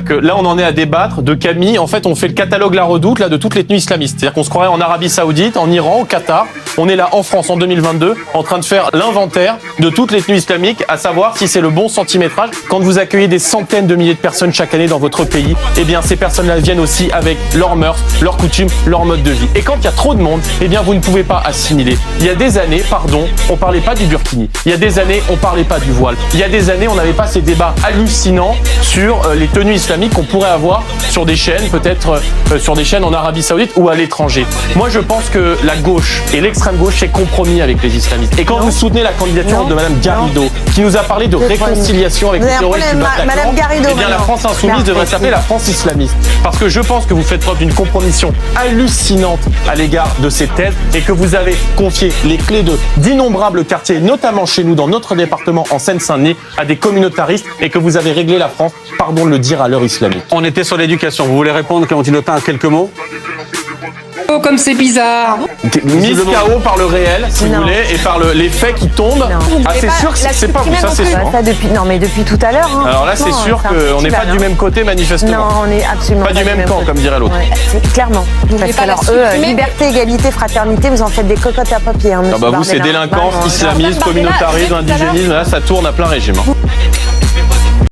Que là, on en est à débattre de Camille. En fait, on fait le catalogue La Redoute là de toutes les tenues islamistes. C'est-à-dire qu'on se croirait en Arabie Saoudite, en Iran, au Qatar. On est là en France en 2022, en train de faire l'inventaire de toutes les tenues islamiques, à savoir si c'est le bon centimétrage. Quand vous accueillez des centaines de milliers de personnes chaque année dans votre pays, eh bien, ces personnes-là viennent aussi avec leurs mœurs, leurs coutumes, leur mode de vie. Et quand il y a trop de monde, eh bien, vous ne pouvez pas assimiler. Il y a des années, on parlait pas du burkini. Il y a des années, on parlait pas du voile. Il y a des années, on n'avait pas ces débats hallucinants sur les tenues islamiques qu'on pourrait avoir sur des chaînes, peut-être sur des chaînes en Arabie Saoudite ou à l'étranger. Moi, je pense que la gauche et l'extrême gauche s'est compromis avec les islamistes. Et quand vous soutenez la candidature de Madame Garrido, qui nous a parlé de réconciliation avec les terroristes du Bataclan, eh bien, la France insoumise devrait s'appeler la France islamiste. Parce que je pense que vous faites preuve d'une compromission hallucinante à l'égard de ces thèses et que vous avez confié les clés d'innombrables quartiers, notamment chez nous, dans notre département, en Seine-Saint-Denis, à des communautaristes et que vous avez réglé la France, pardon de le dire, à l'heure islamique. On était sur l'éducation. Vous voulez répondre, Clémentine Autain, à quelques mots? Oh, comme c'est bizarre. Mise KO par le réel, si vous voulez, et par les faits qui tombent. Ah, c'est sûr que c'est pas vous, ça c'est sûr. Ça depuis tout à l'heure. Alors là, c'est sûr qu'on n'est pas du même côté, manifestement. Non, on est absolument pas du même camp, comme dirait l'autre. C'est clairement. Parce que alors eux, liberté, égalité, fraternité, vous en faites des cocottes à papier. Ah bah vous, c'est délinquance, islamisme, communautarisme, indigénisme, là, ça tourne à plein régime.